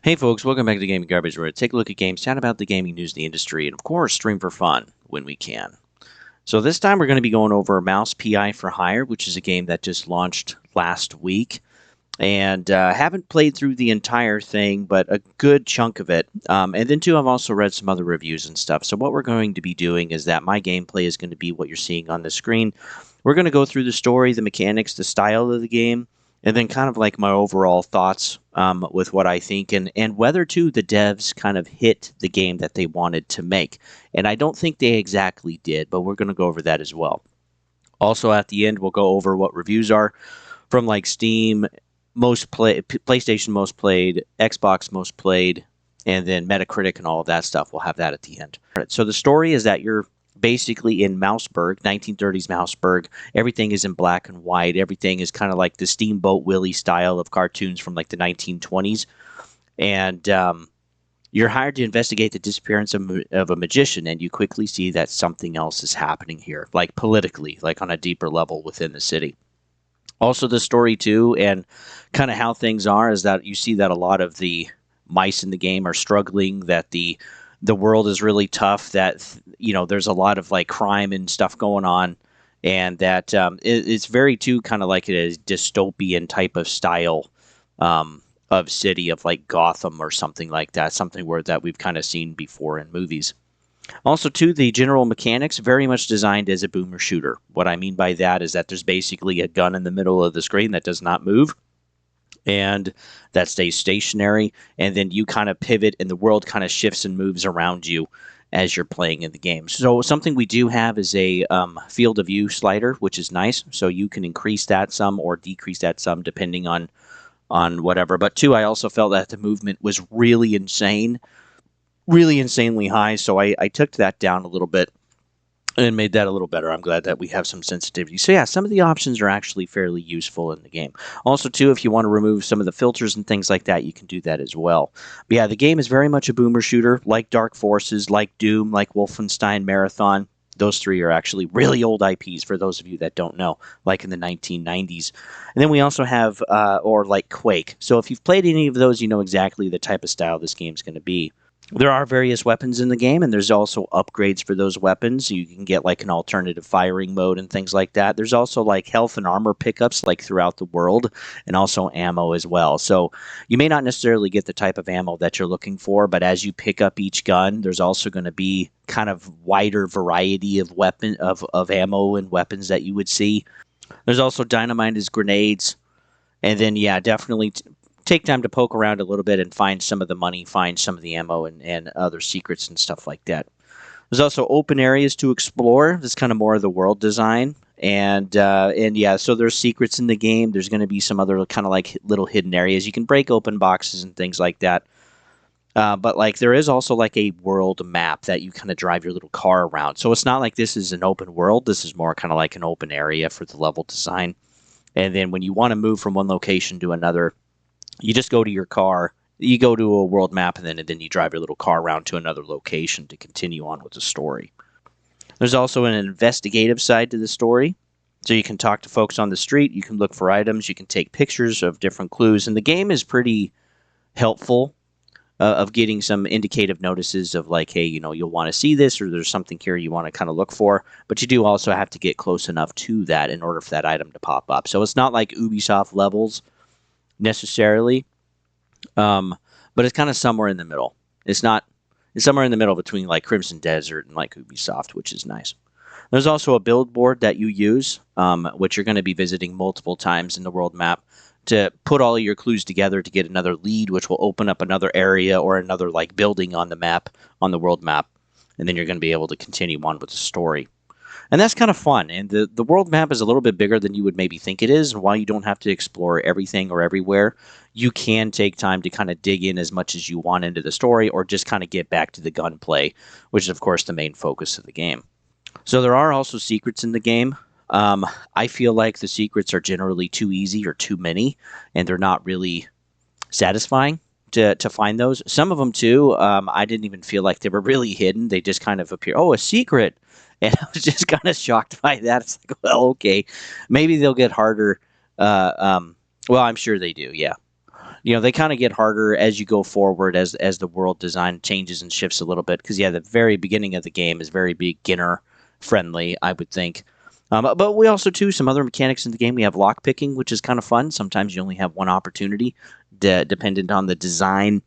Hey folks, welcome back to Gaming Garbage, where we take a look at games, chat about the gaming news in the industry, and of course, stream for fun when we can. So this time we're going to be going over Mouse PI for Hire, which is a game that just launched last week. And haven't played through the entire thing, but a good chunk of it. And then too, I've also read some other reviews and stuff. So what we're going to be doing is that my gameplay is going to be what you're seeing on the screen. We're going to go through the story, the mechanics, the style of the game, and then kind of like my overall thoughts with what I think and whether too the devs kind of hit the game that they wanted to make. And I don't think they exactly did, but we're going to go over that as well. Also at the end, we'll go over what reviews are from like Steam, PlayStation most played, Xbox most played, and then Metacritic and all of that stuff. We'll have that at the end. All right, so the story is that you're basically in Mouseburg, 1930s Mouseburg. Everything is in black and white. Everything is kind of like the Steamboat Willie style of cartoons from like the 1920s. And you're hired to investigate the disappearance of a magician, and you quickly see that something else is happening here, like politically, like on a deeper level within the city. Also, the story too, and kind of how things are, is that you see that a lot of the mice in the game are struggling, that the world is really tough, that there's a lot of like crime and stuff going on, and that it's very too kind of like a dystopian type of style of city, of like Gotham or something like that, something where that we've kind of seen before in movies. Also, too, the general mechanics very much designed as a boomer shooter. What I mean by that is that there's basically a gun in the middle of the screen that does not move and that stays stationary, and then you kind of pivot and the world kind of shifts and moves around you as you're playing in the game. So something we do have is a field of view slider, which is nice. So you can increase that some or decrease that some depending on whatever. But two, I also felt that the movement was really insane, really insanely high, so I took that down a little bit and made that a little better. I'm glad that we have some sensitivity. So yeah, some of the options are actually fairly useful in the game. Also too, if you want to remove some of the filters and things like that, you can do that as well. But yeah, the game is very much a boomer shooter, like Dark Forces, like Doom, like Wolfenstein Marathon. Those three are actually really old IPs for those of you that don't know, like in the 1990s. And then we also have, or like Quake. So if you've played any of those, you know exactly the type of style this game's going to be. There are various weapons in the game, and there's also upgrades for those weapons. You can get like an alternative firing mode and things like that. There's also like health and armor pickups like throughout the world, and also ammo as well. So you may not necessarily get the type of ammo that you're looking for, but as you pick up each gun, there's also going to be kind of wider variety of of ammo and weapons that you would see. There's also dynamite as grenades, and then yeah, definitely take time to poke around a little bit and find some of the money, find some of the ammo and other secrets and stuff like that. There's also open areas to explore. That's kind of more of the world design. And yeah, so there's secrets in the game. There's going to be some other kind of like little hidden areas. You can break open boxes and things like that. But like there is also like a world map that you kind of drive your little car around. So it's not like this is an open world. This is more kind of like an open area for the level design. And then when you want to move from one location to another, you just go to your car, you go to a world map, and then you drive your little car around to another location to continue on with the story. There's also an investigative side to the story. So you can talk to folks on the street, you can look for items, you can take pictures of different clues, and the game is pretty helpful of getting some indicative notices of like, hey, you'll want to see this, or there's something here you want to kind of look for, but you do also have to get close enough to that in order for that item to pop up. So it's not like Ubisoft levels necessarily, but it's kind of somewhere in the middle. It's somewhere in the middle between like Crimson Desert and like Ubisoft, which is nice. There's also a billboard that you use, which you're going to be visiting multiple times in the world map to put all of your clues together to get another lead, which will open up another area or another like building on the map, on the world map, and then you're going to be able to continue on with the story. And that's kind of fun. And the world map is a little bit bigger than you would maybe think it is. And while you don't have to explore everything or everywhere, you can take time to kind of dig in as much as you want into the story, or just kind of get back to the gunplay, which is, of course, the main focus of the game. So there are also secrets in the game. I feel like the secrets are generally too easy or too many, and they're not really satisfying to find those. Some of them, too, I didn't even feel like they were really hidden. They just kind of appear, oh, a secret. And I was just kind of shocked by that. It's like, well, okay, maybe they'll get harder. Well, I'm sure they do, yeah. They kind of get harder as you go forward as the world design changes and shifts a little bit. Because the very beginning of the game is very beginner friendly, I would think. But we also too some other mechanics in the game. We have lock picking, which is kind of fun. Sometimes you only have one opportunity, dependent on the design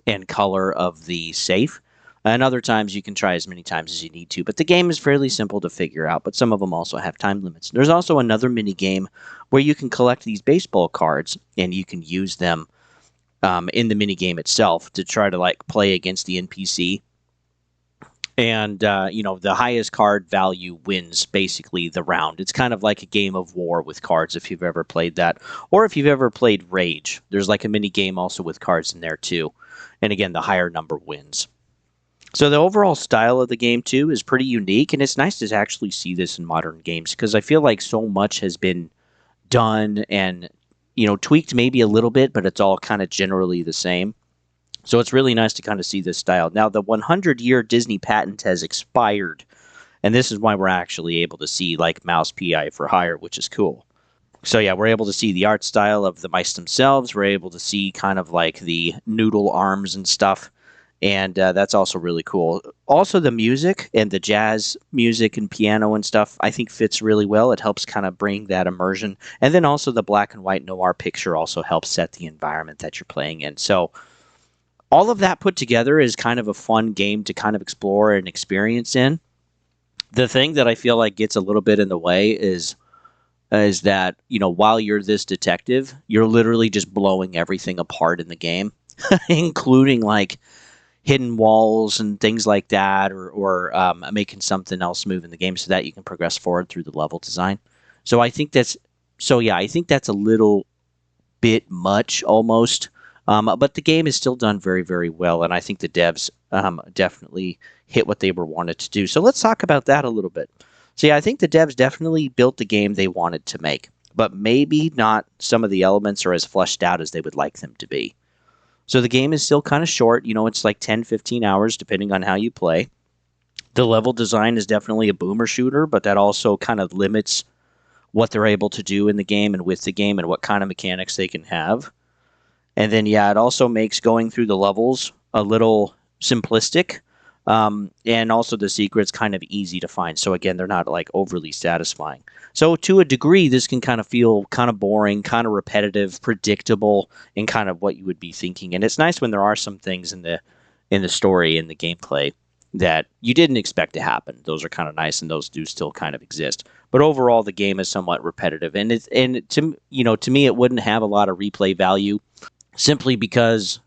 and color of the safe. And other times you can try as many times as you need to. But the game is fairly simple to figure out, but some of them also have time limits. There's also another mini game where you can collect these baseball cards and you can use them in the mini game itself to try to like play against the NPC. And the highest card value wins basically the round. It's kind of like a game of war with cards if you've ever played that, or if you've ever played Rage. There's like a mini game also with cards in there too. And again, the higher number wins. So the overall style of the game too is pretty unique, and it's nice to actually see this in modern games because I feel like so much has been done and tweaked maybe a little bit, but it's all kind of generally the same. So it's really nice to kind of see this style. Now the 100-year Disney patent has expired, and this is why we're actually able to see like Mouse PI for Hire, which is cool. So yeah, we're able to see the art style of the mice themselves. We're able to see kind of like the noodle arms and stuff, and that's also really cool. Also, the music and the jazz music and piano and stuff, I think fits really well. It helps kind of bring that immersion, and then also the black and white noir picture also helps set the environment that you're playing in. So all of that put together is kind of a fun game to kind of explore and experience in. The thing that I feel like gets a little bit in the way is that while you're this detective, you're literally just blowing everything apart in the game, including like hidden walls and things like that, or making something else move in the game so that you can progress forward through the level design. So I think that's I think that's a little bit much almost. But the game is still done very, very well, and I think the devs definitely hit what they were wanted to do. So let's talk about that a little bit. So yeah, I think the devs definitely built the game they wanted to make, but maybe not some of the elements are as fleshed out as they would like them to be. So the game is still kind of short. It's like 10, 15 hours, depending on how you play. The level design is definitely a boomer shooter, but that also kind of limits what they're able to do in the game and with the game and what kind of mechanics they can have. And then, yeah, it also makes going through the levels a little simplistic. And also the secrets kind of easy to find. So again, they're not like overly satisfying. So to a degree, this can kind of feel kind of boring, kind of repetitive, predictable, and kind of what you would be thinking. And it's nice when there are some things in the story, in the gameplay, that you didn't expect to happen. Those are kind of nice, and those do still kind of exist. But overall, the game is somewhat repetitive, and to me, it wouldn't have a lot of replay value simply because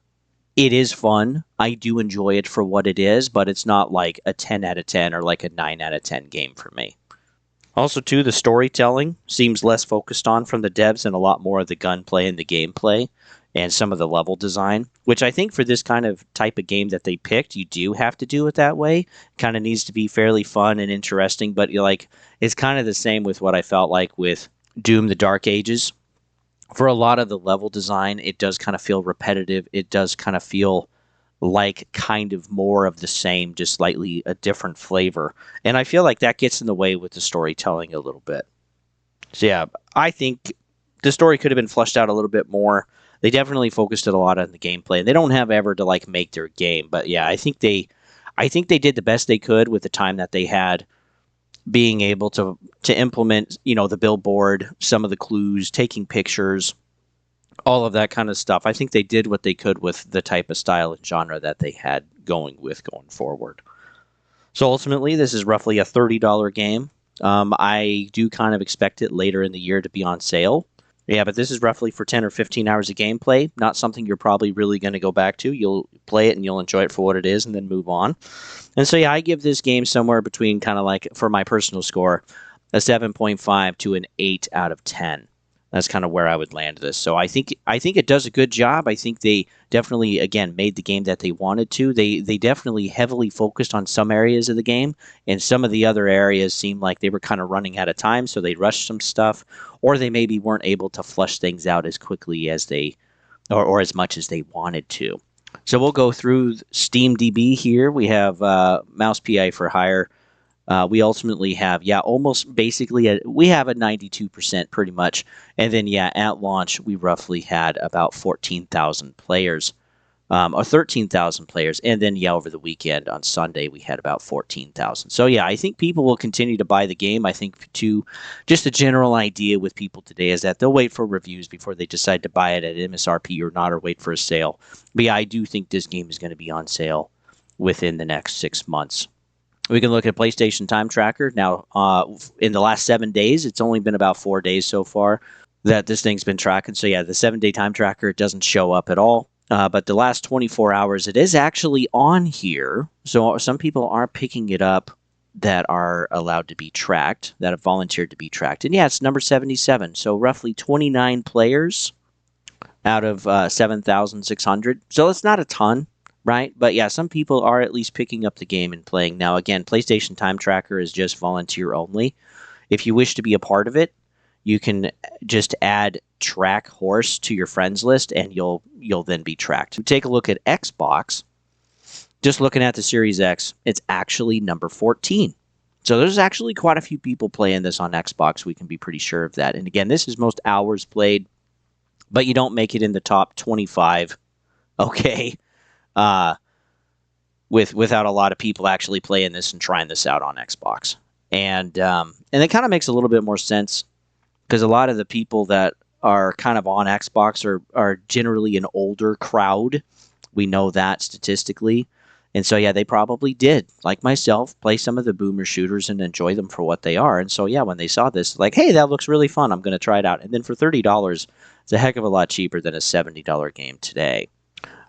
it is fun. I do enjoy it for what it is, but it's not like a 10 out of 10 or like a 9 out of 10 game for me. Also, too, the storytelling seems less focused on from the devs and a lot more of the gunplay and the gameplay and some of the level design, which I think for this kind of type of game that they picked, you do have to do it that way. Kind of needs to be fairly fun and interesting, but it's kind of the same with what I felt like with Doom: The Dark Ages. For a lot of the level design, it does kind of feel repetitive. It does kind of feel like kind of more of the same, just slightly a different flavor. And I feel like that gets in the way with the storytelling a little bit. So yeah, I think the story could have been fleshed out a little bit more. They definitely focused it a lot on the gameplay. And they don't have ever to like make their game, but yeah, I think they did the best they could with the time that they had, being able to implement, the billboard, some of the clues, taking pictures, all of that kind of stuff. I think they did what they could with the type of style and genre that they had going forward. So ultimately, this is roughly a $30 game. I do kind of expect it later in the year to be on sale. Yeah, but this is roughly for 10 or 15 hours of gameplay. Not something you're probably really going to go back to. You'll play it and you'll enjoy it for what it is and then move on. And so, yeah, I give this game somewhere between kind of like, for my personal score, a 7.5 to an 8 out of 10. That's kind of where I would land this. So I think it does a good job. I think they definitely, again, made the game that they wanted to. They definitely heavily focused on some areas of the game, and some of the other areas seemed like they were kind of running out of time, so they rushed some stuff, or they maybe weren't able to flush things out as quickly as they, or as much as they wanted to. So we'll go through SteamDB here. We have Mouse PI for Hire We ultimately have, almost basically, we have a 92% pretty much. And then, at launch, we roughly had about 14,000 players, or 13,000 players. And then, over the weekend on Sunday, we had about 14,000. So, I think people will continue to buy the game. I think, just the general idea with people today is that they'll wait for reviews before they decide to buy it at MSRP or not, or wait for a sale. But, I do think this game is going to be on sale within the next 6 months. We can look at PlayStation Time Tracker. Now, in the last 7 days, it's only been about 4 days so far that this thing's been tracking. So, the 7-day time tracker, it doesn't show up at all. But the last 24 hours, it is actually on here. So some people are picking it up that are allowed to be tracked, that have volunteered to be tracked. And, it's number 77. So roughly 29 players out of 7,600. So it's not a ton. Right? But some people are at least picking up the game and playing. Now, again, PlayStation Time Tracker is just volunteer only. If you wish to be a part of it, you can just add Track Horse to your friends list, and you'll then be tracked. Take a look at Xbox. Just looking at the Series X, it's actually number 14. So there's actually quite a few people playing this on Xbox. We can be pretty sure of that. And again, this is most hours played, but you don't make it in the top 25. Okay. Without a lot of people actually playing this and trying this out on Xbox. And it kind of makes a little bit more sense because a lot of the people that are kind of on Xbox are generally an older crowd. We know that statistically. And so, they probably did, like myself, play some of the boomer shooters and enjoy them for what they are. And so, when they saw this, like, hey, that looks really fun. I'm going to try it out. And then for $30, it's a heck of a lot cheaper than a $70 game today.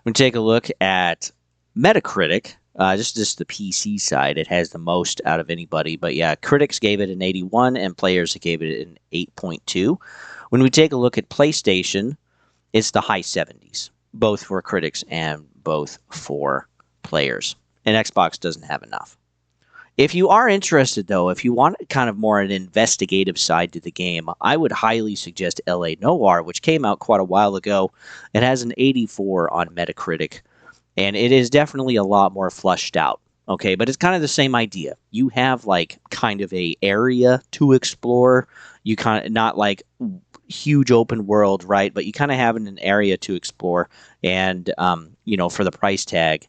When we take a look at Metacritic, just the PC side, it has the most out of anybody. But critics gave it an 81 and players gave it an 8.2. When we take a look at PlayStation, it's the high 70s, both for critics and both for players. And Xbox doesn't have enough. If you are interested, though, if you want kind of more an investigative side to the game, I would highly suggest LA Noire, which came out quite a while ago. It has an 84 on Metacritic, and it is definitely a lot more fleshed out. Okay, but it's kind of the same idea. You have like kind of a area to explore. You kind of not like huge open world, right? But you kind of have an area to explore, and for the price tag,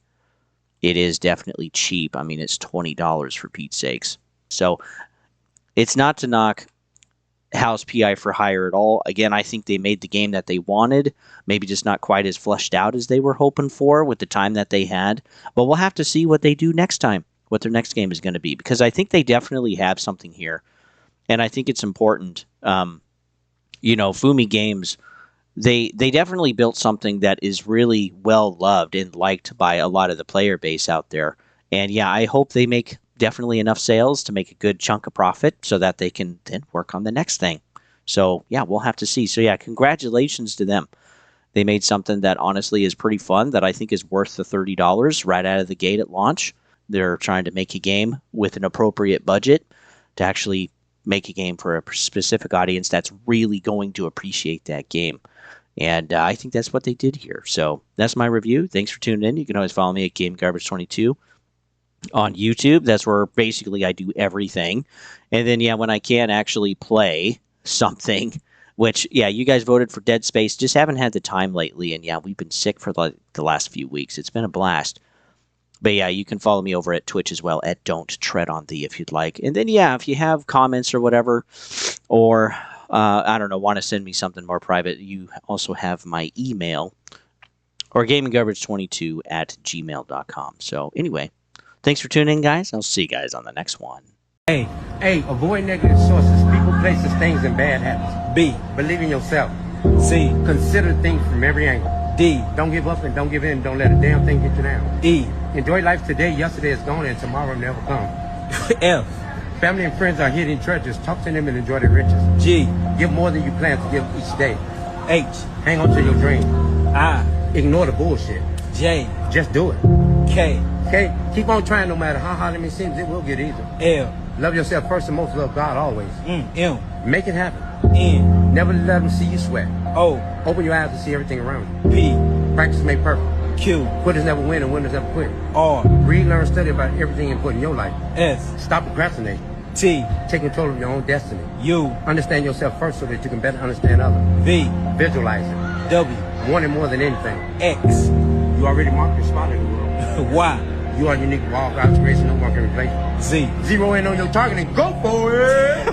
it is definitely cheap. I mean, it's $20 for Pete's sakes. So it's not to knock House PI for Hire at all. Again, I think they made the game that they wanted, maybe just not quite as fleshed out as they were hoping for with the time that they had. But we'll have to see what they do next time, what their next game is going to be, because I think they definitely have something here. And I think it's important. Fumi Games, they definitely built something that is really well loved and liked by a lot of the player base out there. And I hope they make definitely enough sales to make a good chunk of profit so that they can then work on the next thing. So we'll have to see. So congratulations to them. They made something that honestly is pretty fun, that I think is worth the $30 right out of the gate at launch. They're trying to make a game with an appropriate budget to actually make a game for a specific audience that's really going to appreciate that game. And I think that's what they did here. So that's my review. Thanks for tuning in. You can always follow me at GameGarbage22 on YouTube. That's where basically I do everything. And then, when I can actually play something, which, you guys voted for Dead Space. Just haven't had the time lately. And, we've been sick for the last few weeks. It's been a blast. But, you can follow me over at Twitch as well at Don't Tread on Thee if you'd like. And then, if you have comments or whatever, or I don't know, want to send me something more private, you also have my email, or gaminggarbage22 at gmail.com. So anyway, thanks for tuning in, guys. I'll see you guys on the next one. A, avoid negative sources, people, places, things, and bad habits. B, believe in yourself. C, consider things from every angle. D, don't give up and don't give in. Don't let a damn thing get you down. E, enjoy life today. Yesterday is gone and tomorrow never comes. F, family and friends are hidden treasures. Talk to them and enjoy their riches. G, give more than you plan to give each day. H, hang on to your dream. I, ignore the bullshit. J, just do it. K, keep on trying no matter how hard it may seem. It will get easier. L, love yourself first and most. Love God always. M, make it happen. N, never let them see you sweat. O, open your eyes to see everything around you. P, practice make perfect. Q. Quitters never win and winners never quit. R. Read, learn, study about everything important in your life. S. Stop procrastinating. T. Take control of your own destiny. U. Understand yourself first so that you can better understand others. V. Visualize it. W. Wanting more than anything. X. You already marked your spot in the world. Y. You are unique. Walk out, creation, no one can replace you. Z. Zero in on your target and go for it.